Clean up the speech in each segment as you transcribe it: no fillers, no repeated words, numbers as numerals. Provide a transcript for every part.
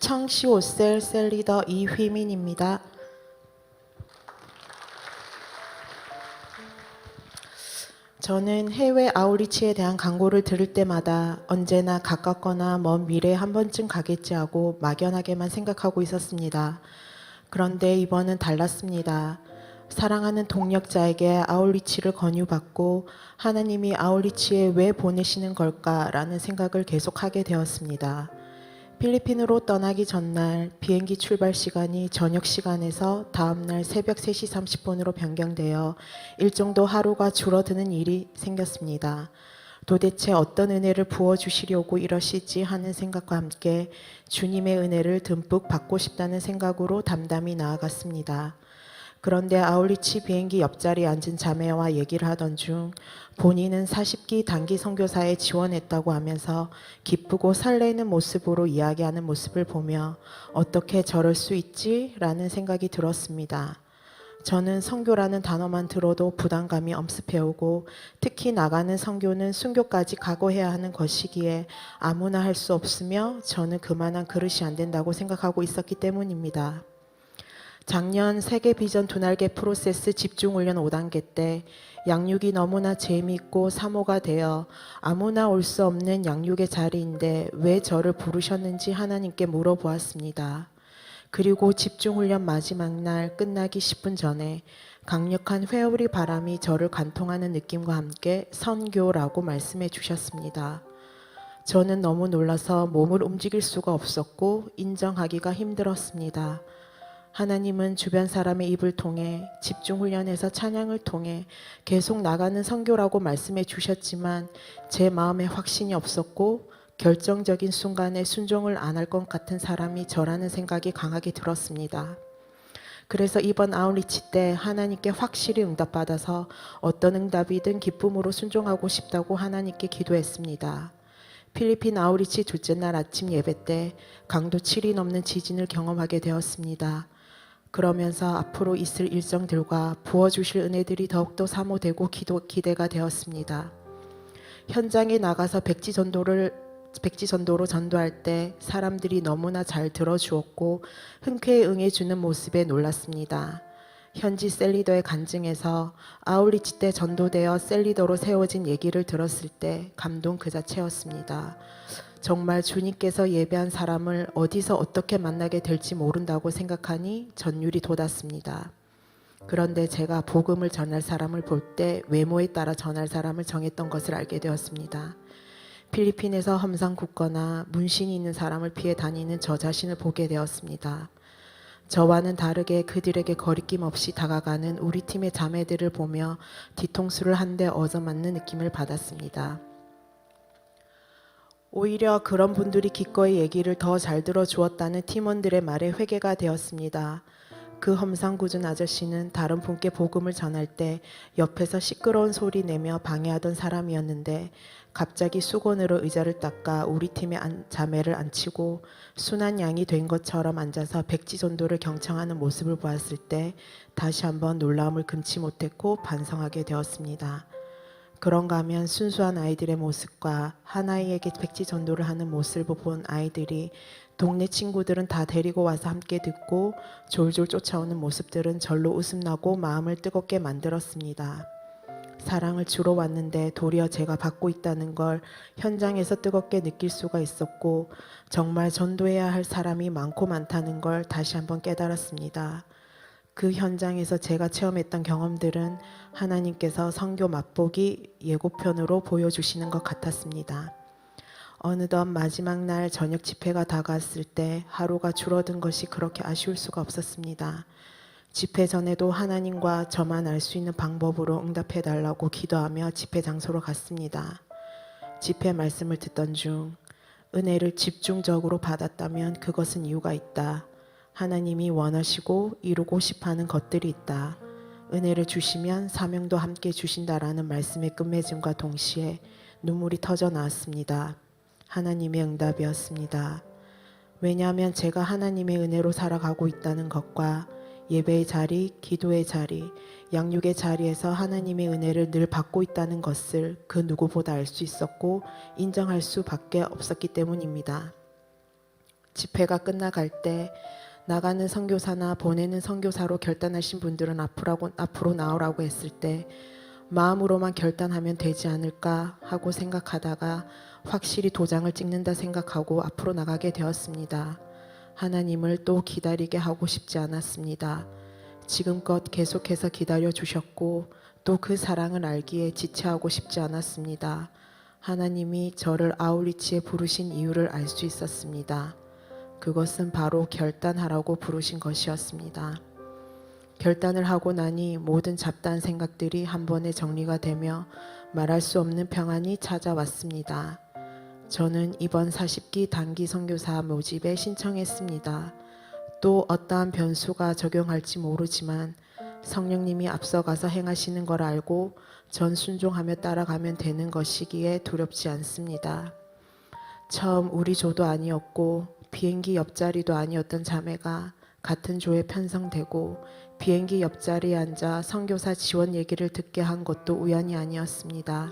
청시 옷셀 셀리더 이휘민입니다. 저는 해외 아웃리치에 대한 광고를 들을 때마다 언제나 가깝거나 먼 미래에 한 번쯤 가겠지 하고 막연하게만 생각하고 있었습니다. 그런데 이번은 달랐습니다. 사랑하는 동력자에게 아웃리치를 권유받고 하나님이 아웃리치에 왜 보내시는 걸까라는 생각을 계속하게 되었습니다. 필리핀으로 떠나기 전날 비행기 출발 시간이 저녁 시간에서 다음날 새벽 3시 30분으로 변경되어 일정도 하루가 줄어드는 일이 생겼습니다. 도대체 어떤 은혜를 부어주시려고 이러시지 하는 생각과 함께 주님의 은혜를 듬뿍 받고 싶다는 생각으로 담담히 나아갔습니다. 그런데 아울리치 비행기 옆자리에 앉은 자매와 얘기를 하던 중 본인은 40기 단기 선교사에 지원했다고 하면서 기쁘고 설레는 모습으로 이야기하는 모습을 보며 어떻게 저럴 수 있지? 라는 생각이 들었습니다. 저는 선교라는 단어만 들어도 부담감이 엄습해오고 특히 나가는 선교는 순교까지 각오해야 하는 것이기에 아무나 할 수 없으며 저는 그만한 그릇이 안 된다고 생각하고 있었기 때문입니다. 작년 세계 비전 두 날개 프로세스 집중훈련 5단계 때 양육이 너무나 재미있고 사모가 되어 아무나 올 수 없는 양육의 자리인데 왜 저를 부르셨는지 하나님께 물어보았습니다. 그리고 집중훈련 마지막 날 끝나기 10분 전에 강력한 회오리 바람이 저를 관통하는 느낌과 함께 선교라고 말씀해 주셨습니다. 저는 너무 놀라서 몸을 움직일 수가 없었고 인정하기가 힘들었습니다. 하나님은 주변 사람의 입을 통해 집중훈련에서 찬양을 통해 계속 나가는 선교라고 말씀해 주셨지만 제 마음에 확신이 없었고 결정적인 순간에 순종을 안 할 것 같은 사람이 저라는 생각이 강하게 들었습니다. 그래서 이번 아웃리치 때 하나님께 확실히 응답받아서 어떤 응답이든 기쁨으로 순종하고 싶다고 하나님께 기도했습니다. 필리핀 아웃리치 둘째 날 아침 예배 때 강도 7이 넘는 지진을 경험하게 되었습니다. 그러면서 앞으로 있을 일정들과 부어주실 은혜들이 더욱더 사모되고 기대가 되었습니다. 현장에 나가서 백지 전도로 전도할 때 사람들이 너무나 잘 들어주었고 흔쾌히 응해주는 모습에 놀랐습니다. 현지 셀리더의 간증에서 아울리치 때 전도되어 셀리더로 세워진 얘기를 들었을 때 감동 그 자체였습니다. 정말 주님께서 예배한 사람을 어디서 어떻게 만나게 될지 모른다고 생각하니 전율이 돋았습니다. 그런데 제가 복음을 전할 사람을 볼 때 외모에 따라 전할 사람을 정했던 것을 알게 되었습니다. 필리핀에서 험상 굽거나 문신이 있는 사람을 피해 다니는 저 자신을 보게 되었습니다. 저와는 다르게 그들에게 거리낌 없이 다가가는 우리 팀의 자매들을 보며 뒤통수를 한 대 얻어맞는 느낌을 받았습니다. 오히려 그런 분들이 기꺼이 얘기를 더 잘 들어주었다는 팀원들의 말에 회개가 되었습니다. 그 험상궂은 아저씨는 다른 분께 복음을 전할 때 옆에서 시끄러운 소리 내며 방해하던 사람이었는데 갑자기 수건으로 의자를 닦아 우리 팀의 자매를 앉히고 순한 양이 된 것처럼 앉아서 백지전도를 경청하는 모습을 보았을 때 다시 한번 놀라움을 금치 못했고 반성하게 되었습니다. 그런가 하면 순수한 아이들의 모습과 한 아이에게 백지 전도를 하는 모습을 본 아이들이 동네 친구들은 다 데리고 와서 함께 듣고 졸졸 쫓아오는 모습들은 절로 웃음나고 마음을 뜨겁게 만들었습니다. 사랑을 주러 왔는데 도리어 제가 받고 있다는 걸 현장에서 뜨겁게 느낄 수가 있었고 정말 전도해야 할 사람이 많고 많다는 걸 다시 한번 깨달았습니다. 그 현장에서 제가 체험했던 경험들은 하나님께서 선교 맛보기 예고편으로 보여주시는 것 같았습니다. 어느덧 마지막 날 저녁 집회가 다가왔을 때 하루가 줄어든 것이 그렇게 아쉬울 수가 없었습니다. 집회 전에도 하나님과 저만 알 수 있는 방법으로 응답해 달라고 기도하며 집회 장소로 갔습니다. 집회 말씀을 듣던 중 은혜를 집중적으로 받았다면 그것은 이유가 있다. 하나님이 원하시고 이루고 싶어하는 것들이 있다. 은혜를 주시면 사명도 함께 주신다라는 말씀의 끝맺음과 동시에 눈물이 터져 나왔습니다. 하나님의 응답이었습니다. 왜냐하면 제가 하나님의 은혜로 살아가고 있다는 것과 예배의 자리, 기도의 자리, 양육의 자리에서 하나님의 은혜를 늘 받고 있다는 것을 그 누구보다 알 수 있었고 인정할 수밖에 없었기 때문입니다. 집회가 끝나갈 때 나가는 선교사나 보내는 선교사로 결단하신 분들은 앞으로 나오라고 했을 때 마음으로만 결단하면 되지 않을까 하고 생각하다가 확실히 도장을 찍는다 생각하고 앞으로 나가게 되었습니다. 하나님을 또 기다리게 하고 싶지 않았습니다. 지금껏 계속해서 기다려 주셨고 또 그 사랑을 알기에 지체하고 싶지 않았습니다. 하나님이 저를 아울리치에 부르신 이유를 알 수 있었습니다. 그것은 바로 결단하라고 부르신 것이었습니다. 결단을 하고 나니 모든 잡다한 생각들이 한 번에 정리가 되며 말할 수 없는 평안이 찾아왔습니다. 저는 이번 40기 단기 선교사 모집에 신청했습니다. 또 어떠한 변수가 적용할지 모르지만 성령님이 앞서가서 행하시는 걸 알고 전 순종하며 따라가면 되는 것이기에 두렵지 않습니다. 처음 우리 조도 아니었고 비행기 옆자리도 아니었던 자매가 같은 조에 편성되고 비행기 옆자리에 앉아 선교사 지원 얘기를 듣게 한 것도 우연이 아니었습니다.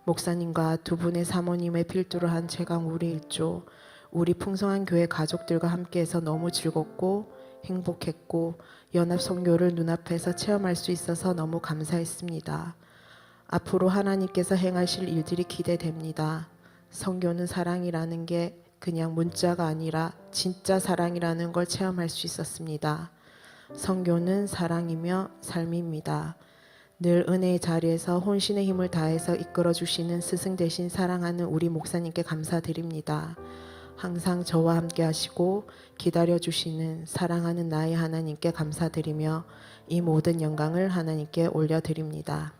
목사님과 두 분의 사모님의 필두를 한 최강 우리 일조, 우리 풍성한 교회 가족들과 함께해서 너무 즐겁고 행복했고 연합 선교를 눈앞에서 체험할 수 있어서 너무 감사했습니다. 앞으로 하나님께서 행하실 일들이 기대됩니다. 선교는 사랑이라는 게 그냥 문자가 아니라 진짜 사랑이라는 걸 체험할 수 있었습니다. 선교는 사랑이며 삶입니다. 늘 은혜의 자리에서 혼신의 힘을 다해서 이끌어 주시는 스승 대신 사랑하는 우리 목사님께 감사드립니다. 항상 저와 함께 하시고 기다려 주시는 사랑하는 나의 하나님께 감사드리며 이 모든 영광을 하나님께 올려드립니다.